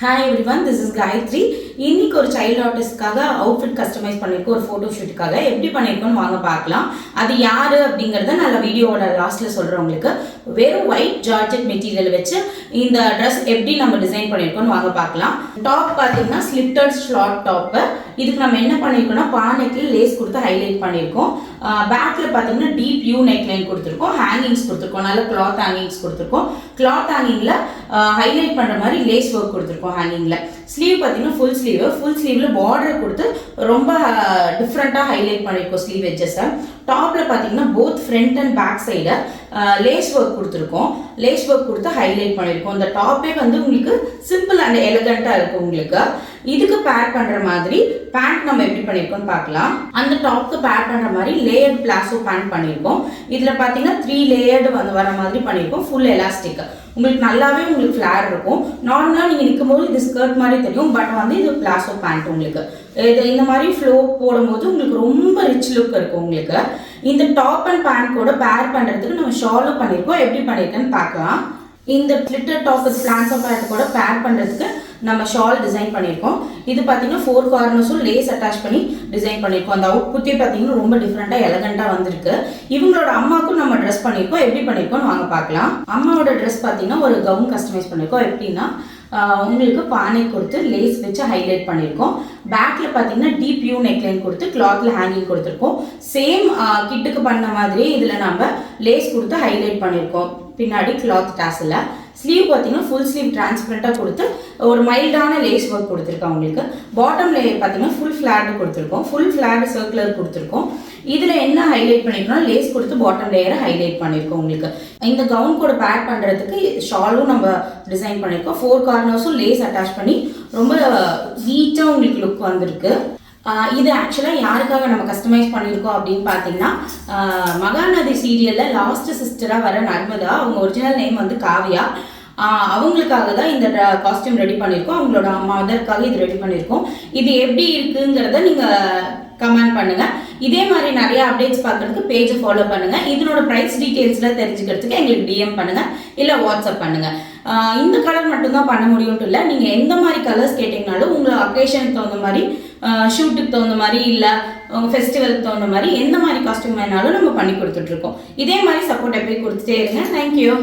Hi everyone, this is Gayatri. இன்னைக்கு ஒரு child ஆர்டிஸ்ட்காக outfit customise பண்ணிருக்கோம் ஒரு போட்டோ ஷூட்டுக்காக. எப்படி பண்ணிருக்கோம்னு வாங்க பார்க்கலாம். அது யாரு அப்படிங்கறத நான் வீடியோவோட லாஸ்ட்ல சொல்றேன் உங்களுக்கு. வெறும் ஒயிட் ஜார்ஜெட் மெட்டீரியல் வச்சு இந்த Dress எப்படி நம்ம டிசைன் பண்ணிருக்கோம்னு வாங்க பார்க்கலாம். டாப் பாத்தீங்கன்னா ஸ்லிட்டட் ஸ்லாட் டாப். இதுக்கு நம்ம என்ன பண்ணிருக்கோம்னா பானெக்ல லேஸ் கொடுத்து ஹைலைட் பண்ணிருக்கோம். பேக்ல பாத்தீங்கன்னா டீப் யூ நெக் லைன் கொடுத்திருக்கோம். ஹேங்கிங்ஸ் கொடுத்திருக்கோம். நல்ல கிளாத் ஹேங்கிங்ஸ் கொடுத்திருக்கோம். கிளாத் ஹேங்கிங்ல ஹைலைட் பண்ற மாதிரி லேஸ் ஒர்க் கொடுத்திருக்கோம் ஹேங்கிங்ல. ஸ்லீவ் பாத்தீங்கன்னா ஃபுல் ஸ்லீவ்ல பார்டர் கொடுத்து ரொம்ப டிஃப்ரெண்டா ஹைலைட் பண்ணிருக்கோம் ஸ்லீவ் எட்ஜஸ். டாப்ல பாத்தீங்கன்னா both front and back side lace work கொடுத்துருக்கோம். லேஸ் ஒர்க் கொடுத்து ஹைலைட் பண்ணிருக்கோம். இந்த டாப்பே உங்களுக்கு சிம்பிள் அண்ட் எலிகண்டா இருக்கும் உங்களுக்கு. இதுக்கு பேர் பண்ற மாதிரி பேண்ட் நம்ம எப்படி பண்ணிருக்கோம் பார்க்கலாம். அந்த டாப்க்கு பேர் பண்ற மாதிரி லேயர்ட் பிளாசோ பேண்ட் பண்ணிருக்கோம். இதுல பாத்தீங்கன்னா 3 லேயர்டு வர மாதிரி பண்ணிருக்கோம். Full elastic. உங்களுக்கு நல்லாவே ஃபிளார் இருக்கும். நார்மலா நீங்க நிக்கும்போது இது ஸ்கர்ட் மாதிரி தெரியும். பட் இது பிளாசோ பேண்ட் உங்களுக்கு. இந்த மாதிரி ஃப்ளோ போடும்போது உங்களுக்கு ரொம்ப ரிச் லுக் இருக்கும் உங்களுக்கு. இந்த டாப் அண்ட் பேண்ட் கூட பேர் பண்றதுக்கு நம்ம ஷாலும் பண்ணிருக்கோம். எப்படி பண்ணிருக்கேன்னு பார்க்கலாம். இந்த கிளிட்டர் டாப் பிளான்ஸ் பேண்ட் கூட பேர் பண்றதுக்கு நம்ம ஷால் டிசைன் பண்ணிருக்கோம். இது பாத்தீங்கன்னா 4 கார்னர்ஸும் லேஸ் அட்டாச் பண்ணி டிசைன் பண்ணிருக்கோம். அந்த அவுட்புட்டே பாத்தீங்கன்னா ரொம்ப டிஃப்ரெண்டா எலகண்டா வந்திருக்கு. இவங்களோட அம்மாவுக்கும் நம்ம ட்ரெஸ் பண்ணிருக்கோம். எப்படி பண்ணிருக்கோம் வாங்க பார்க்கலாம். அம்மாவோட ட்ரெஸ் பாத்தீங்கன்னா ஒரு கவுன் கஸ்டமைஸ் பண்ணிருக்கோம். எப்படின்னா உங்களுக்கு பானை கொடுத்து லேஸ் வச்சு ஹைலைட் பண்ணியிருக்கோம். பேக்ல பாத்தீங்கன்னா டீப் யூ நெக் லைன் கொடுத்து கிளாத்ல ஹேங்கிங் கொடுத்துருக்கோம். சேம் கிட்டுக்கு பண்ண மாதிரி இதுல நம்ம லேஸ் கொடுத்து ஹைலைட் பண்ணியிருக்கோம். பின்னாடி கிளாத் டாஸ்ல ஸ்லீவ் பார்த்தீங்கன்னா ஃபுல் ஸ்லீவ் டிரான்ஸ்பரண்டாக கொடுத்து ஒரு மைல்டான லேஸ் ஒர்க் கொடுத்துருக்கோம் உங்களுக்கு. பாட்டம் லேயர் பார்த்தீங்கன்னா ஃபுல் ஃபிளாட் கொடுத்துருக்கோம். ஃபுல் ஃபிளாட் சர்க்குலர் கொடுத்துருக்கோம். இதில் என்ன ஹைலைட் பண்ணியிருக்கோம்னா லேஸ் கொடுத்து பாட்டம் லேயரை ஹைலைட் பண்ணியிருக்கோம் உங்களுக்கு. இந்த கவுன் கூட பேர் பண்ணுறதுக்கு ஷாலும் நம்ம டிசைன் பண்ணியிருக்கோம். 4 கார்னர்ஸும் லேஸ் அட்டாச் பண்ணி ரொம்ப நீட்டாக உங்களுக்கு லுக் வந்திருக்கு. இது ஆக்சுவலாக யாருக்காக நம்ம கஸ்டமைஸ் பண்ணியிருக்கோம் அப்படின்னு பார்த்தீங்கன்னா மகாநதி சீரியலில் லாஸ்ட் சிஸ்டராக வர நர்மதா, அவங்க ஒரிஜினல் நேம் காவியா. அவங்களுக்காக தான் இந்த காஸ்டியூம் ரெடி பண்ணியிருக்கோம். அவங்களோட மதருக்காக இது ரெடி பண்ணியிருக்கோம். இது எப்படி இருக்குங்கிறத நீங்கள் கமெண்ட் பண்ணுங்க. இதே மாதிரி நிறைய அப்டேட்ஸ் பார்க்கறதுக்கு பேஜை ஃபாலோ பண்ணுங்க. இதனோட ப்ரைஸ் டீட்டெயில்ஸ்லாம் தெரிஞ்சுக்கிறதுக்கு எங்களுக்கு டிஎம் பண்ணுங்க, இல்லை வாட்ஸ்அப் பண்ணுங்க. இந்த கலர் மட்டும்தான் பண்ண முடியும்ட்டு இல்லை, நீங்கள் எந்த மாதிரி கலர்ஸ் கேட்டிங்கனாலும் உங்களை அக்கேஷனுக்கு தகுந்த மாதிரி, ஷூட்டுக்கு தகுந்த மாதிரி, இல்லை ஃபெஸ்டிவலுக்கு தகுந்த மாதிரி எந்த மாதிரி காஸ்டியூம் வேணாலும் நம்ம பண்ணி கொடுத்துட்ருக்கோம். இதே மாதிரி சப்போர்ட் எப்படி கொடுத்துட்டே இருங்க. தேங்க்யூ.